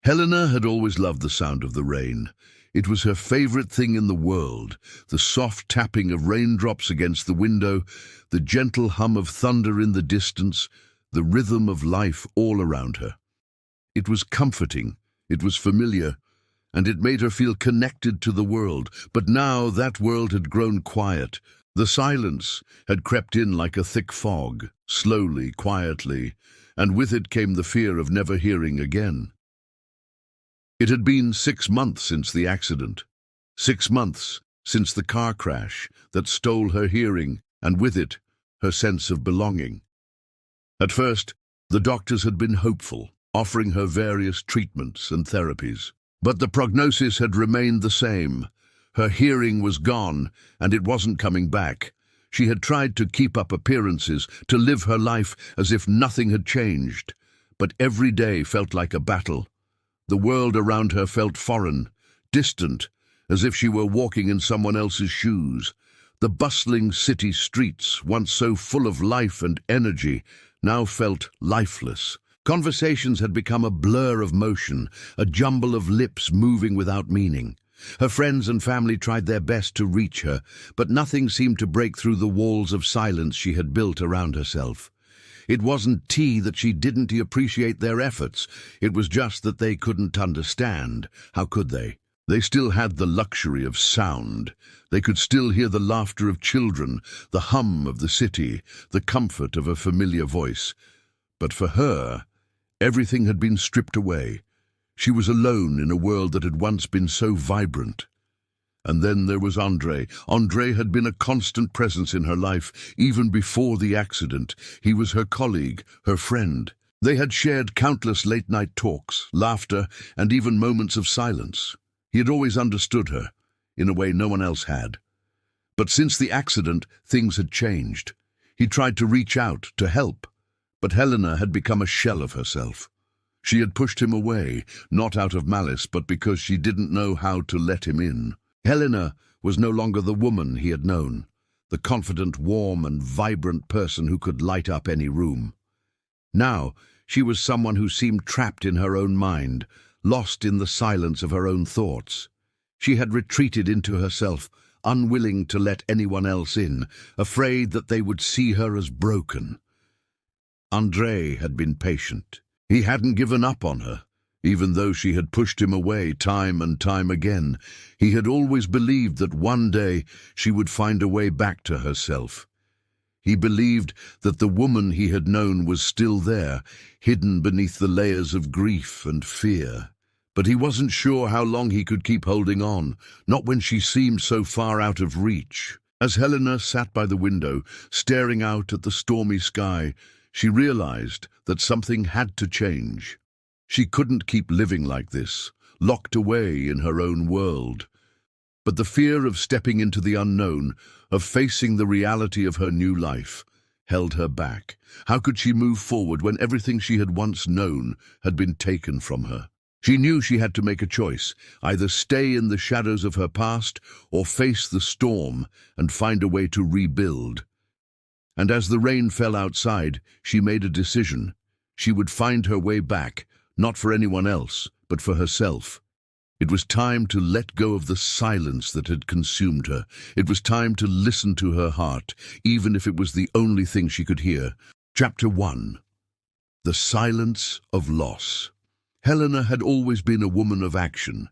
Helena had always loved the sound of the rain. It was her favorite thing in the world, the soft tapping of raindrops against the window, the gentle hum of thunder in the distance, the rhythm of life all around her. It was comforting, it was familiar, and it made her feel connected to the world. But now that world had grown quiet. The silence had crept in like a thick fog, slowly, quietly, and with it came the fear of never hearing again. It had been 6 months since the accident, 6 months since the car crash that stole her hearing, and with it, her sense of belonging. At first, the doctors had been hopeful, offering her various treatments and therapies. But the prognosis had remained the same. Her hearing was gone, and it wasn't coming back. She had tried to keep up appearances, to live her life as if nothing had changed. But every day felt like a battle. The world around her felt foreign, distant, as if she were walking in someone else's shoes. The bustling city streets, once so full of life and energy, now felt lifeless. Conversations had become a blur of motion, a jumble of lips moving without meaning. Her friends and family tried their best to reach her, but nothing seemed to break through the walls of silence she had built around herself. It wasn't that she didn't appreciate their efforts. It was just that they couldn't understand. How could they? They still had the luxury of sound. They could still hear the laughter of children, the hum of the city, the comfort of a familiar voice. But for her, everything had been stripped away. She was alone in a world that had once been so vibrant. And then there was André. André had been a constant presence in her life, even before the accident. He was her colleague, her friend. They had shared countless late-night talks, laughter, and even moments of silence. He had always understood her, in a way no one else had. But since the accident, things had changed. He tried to reach out, to help. But Helena had become a shell of herself. She had pushed him away, not out of malice, but because she didn't know how to let him in. Helena was no longer the woman he had known, the confident, warm, and vibrant person who could light up any room. Now, she was someone who seemed trapped in her own mind, lost in the silence of her own thoughts. She had retreated into herself, unwilling to let anyone else in, afraid that they would see her as broken. André had been patient. He hadn't given up on her, even though she had pushed him away time and time again. He had always believed that one day she would find a way back to herself. He believed that the woman he had known was still there, hidden beneath the layers of grief and fear. But he wasn't sure how long he could keep holding on, not when she seemed so far out of reach. As Helena sat by the window, staring out at the stormy sky, she realized that something had to change. She couldn't keep living like this, locked away in her own world. But the fear of stepping into the unknown, of facing the reality of her new life, held her back. How could she move forward when everything she had once known had been taken from her? She knew she had to make a choice, either stay in the shadows of her past or face the storm and find a way to rebuild. And as the rain fell outside, she made a decision. She would find her way back, not for anyone else, but for herself. It was time to let go of the silence that had consumed her. It was time to listen to her heart, even if it was the only thing she could hear. Chapter 1. The Silence of Loss. Helena had always been a woman of action.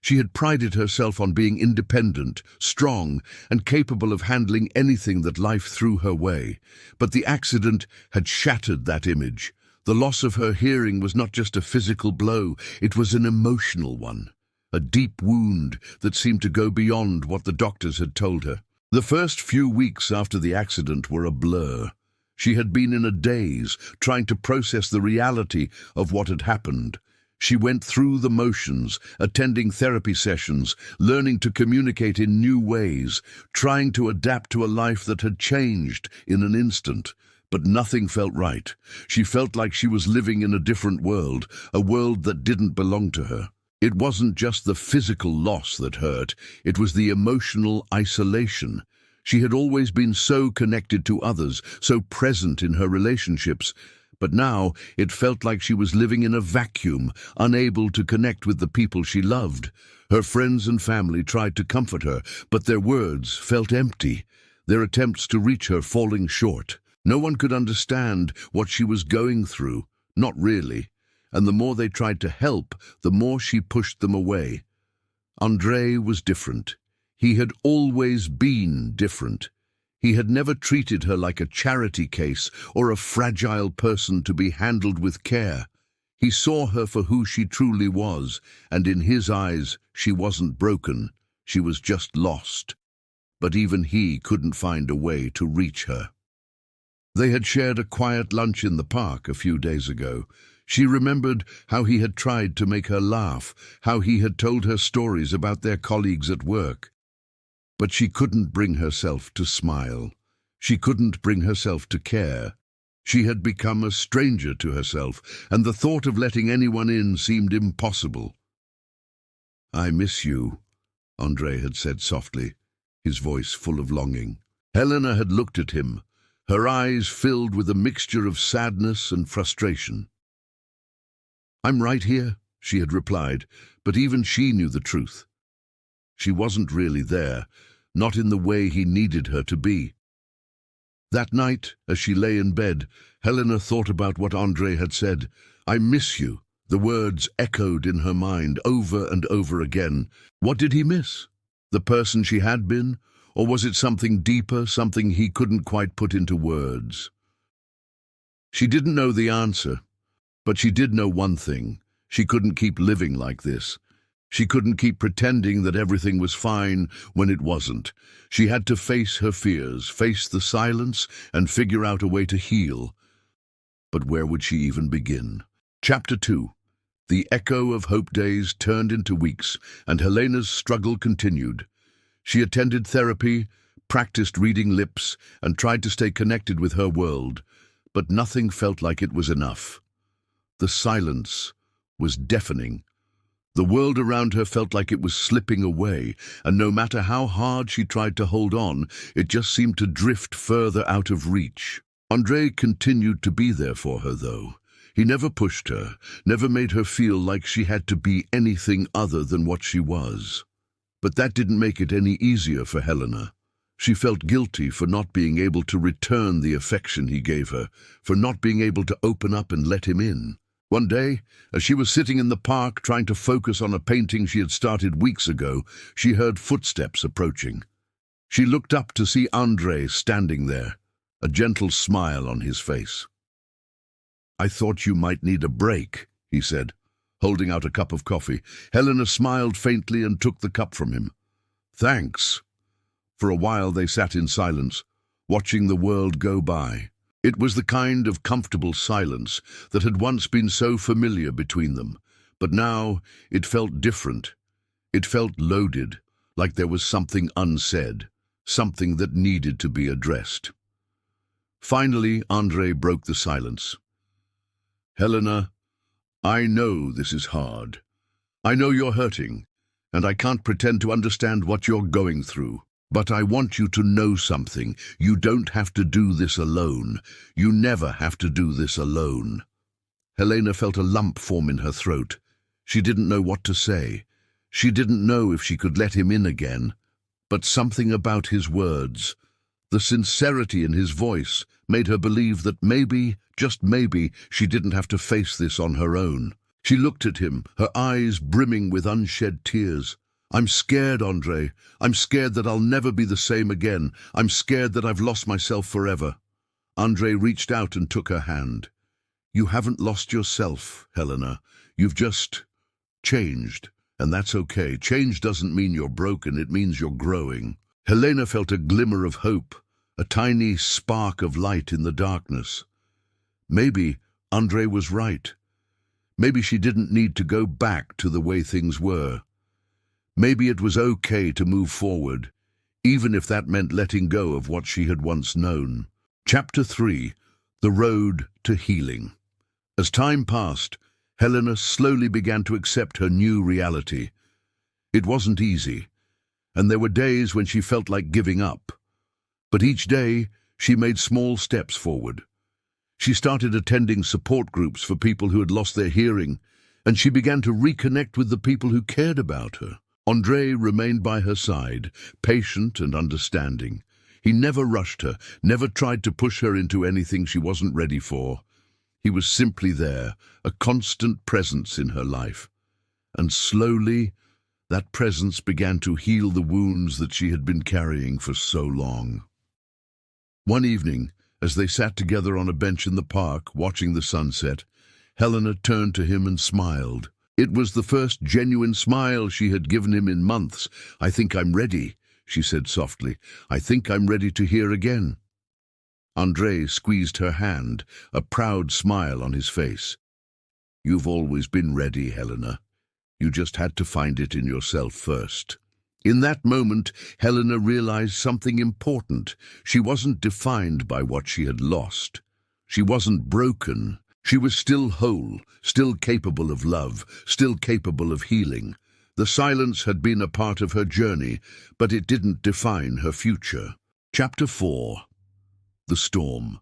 She had prided herself on being independent, strong, and capable of handling anything that life threw her way. But the accident had shattered that image. The loss of her hearing was not just a physical blow, it was an emotional one. A deep wound that seemed to go beyond what the doctors had told her. The first few weeks after the accident were a blur. She had been in a daze, trying to process the reality of what had happened. She went through the motions, attending therapy sessions, learning to communicate in new ways, trying to adapt to a life that had changed in an instant. But nothing felt right. She felt like she was living in a different world, a world that didn't belong to her. It wasn't just the physical loss that hurt, it was the emotional isolation. She had always been so connected to others, so present in her relationships, But now it felt like she was living in a vacuum, unable to connect with the people she loved. Her friends and family tried to comfort her, but their words felt empty, their attempts to reach her falling short. No one could understand what she was going through, not really, and the more they tried to help, the more she pushed them away. André was different. He had always been different. He had never treated her like a charity case or a fragile person to be handled with care. He saw her for who she truly was, and in his eyes, she wasn't broken. She was just lost. But even he couldn't find a way to reach her. They had shared a quiet lunch in the park a few days ago. She remembered how he had tried to make her laugh, how he had told her stories about their colleagues at work. But she couldn't bring herself to smile. She couldn't bring herself to care. She had become a stranger to herself, and the thought of letting anyone in seemed impossible. "I miss you," André had said softly, his voice full of longing. Helena had looked at him, her eyes filled with a mixture of sadness and frustration. "I'm right here," she had replied, but even she knew the truth. She wasn't really there, not in the way he needed her to be. That night, as she lay in bed, Helena thought about what André had said. "I miss you." The words echoed in her mind over and over again. What did he miss? The person she had been? Or was it something deeper, something he couldn't quite put into words? She didn't know the answer, but she did know one thing. She couldn't keep living like this. She couldn't keep pretending that everything was fine when it wasn't. She had to face her fears, face the silence, and figure out a way to heal. But where would she even begin? Chapter 2. The echo of hope days turned into weeks, and Helena's struggle continued. She attended therapy, practiced reading lips, and tried to stay connected with her world, but nothing felt like it was enough. The silence was deafening. The world around her felt like it was slipping away, and no matter how hard she tried to hold on, it just seemed to drift further out of reach. André continued to be there for her, though. He never pushed her, never made her feel like she had to be anything other than what she was. But that didn't make it any easier for Helena. She felt guilty for not being able to return the affection he gave her, for not being able to open up and let him in. One day, as she was sitting in the park trying to focus on a painting she had started weeks ago, she heard footsteps approaching. She looked up to see André standing there, a gentle smile on his face. "I thought you might need a break," he said, holding out a cup of coffee. Helena smiled faintly and took the cup from him. "Thanks." For a while they sat in silence, watching the world go by. It was the kind of comfortable silence that had once been so familiar between them, but now it felt different. It felt loaded, like there was something unsaid, something that needed to be addressed. Finally, André broke the silence. "Helena, I know this is hard. I know you're hurting, and I can't pretend to understand what you're going through. But I want you to know something. You don't have to do this alone. You never have to do this alone." Helena felt a lump form in her throat. She didn't know what to say. She didn't know if she could let him in again. But something about his words, the sincerity in his voice, made her believe that maybe, just maybe, she didn't have to face this on her own. She looked at him, her eyes brimming with unshed tears. "I'm scared, André. I'm scared that I'll never be the same again. I'm scared that I've lost myself forever." André reached out and took her hand. "You haven't lost yourself, Helena. You've just changed, and that's okay. Change doesn't mean you're broken, it means you're growing." Helena felt a glimmer of hope, a tiny spark of light in the darkness. Maybe André was right. Maybe she didn't need to go back to the way things were. Maybe it was okay to move forward, even if that meant letting go of what she had once known. Chapter 3. The Road to Healing. As time passed, Helena slowly began to accept her new reality. It wasn't easy, and there were days when she felt like giving up. But each day, she made small steps forward. She started attending support groups for people who had lost their hearing, and she began to reconnect with the people who cared about her. André remained by her side, patient and understanding. He never rushed her, never tried to push her into anything she wasn't ready for. He was simply there, a constant presence in her life. And slowly, that presence began to heal the wounds that she had been carrying for so long. One evening, as they sat together on a bench in the park, watching the sunset, Helena turned to him and smiled. It was the first genuine smile she had given him in months. "I think I'm ready," she said softly. "I think I'm ready to hear again." André squeezed her hand, a proud smile on his face. "You've always been ready, Helena. You just had to find it in yourself first." In that moment, Helena realized something important. She wasn't defined by what she had lost. She wasn't broken. She was still whole, still capable of love, still capable of healing. The silence had been a part of her journey, but it didn't define her future. Chapter 4. The storm,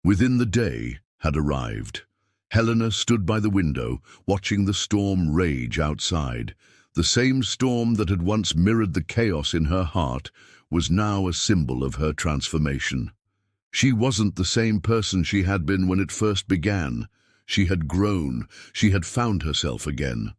within the day, had arrived. Helena stood by the window, watching the storm rage outside. The same storm that had once mirrored the chaos in her heart was now a symbol of her transformation. She wasn't the same person she had been when it first began. She had grown. She had found herself again.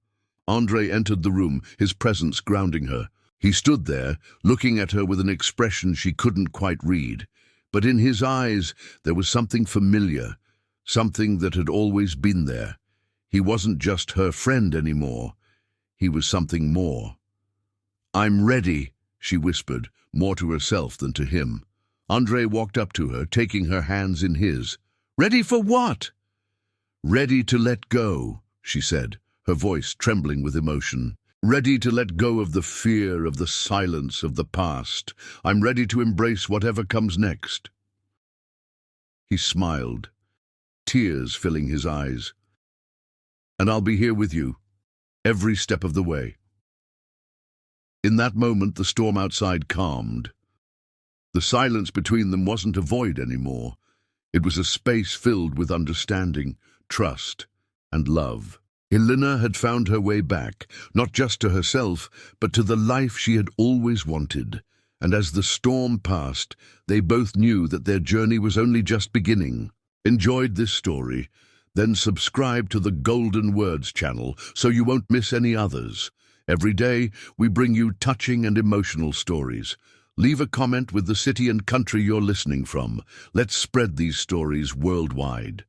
André entered the room, his presence grounding her. He stood there, looking at her with an expression she couldn't quite read. But in his eyes there was something familiar, something that had always been there. He wasn't just her friend anymore. He was something more. "I'm ready," she whispered, more to herself than to him. André walked up to her, taking her hands in his. "Ready for what?" "Ready to let go," she said, her voice trembling with emotion. "Ready to let go of the fear, of the silence, of the past. I'm ready to embrace whatever comes next." He smiled, tears filling his eyes. "And I'll be here with you, every step of the way." In that moment, the storm outside calmed. The silence between them wasn't a void anymore. It was a space filled with understanding, trust, and love. Helena had found her way back, not just to herself, but to the life she had always wanted. And as the storm passed, they both knew that their journey was only just beginning. Enjoyed this story? Then subscribe to the Golden Words channel so you won't miss any others. Every day, we bring you touching and emotional stories. Leave a comment with the city and country you're listening from. Let's spread these stories worldwide.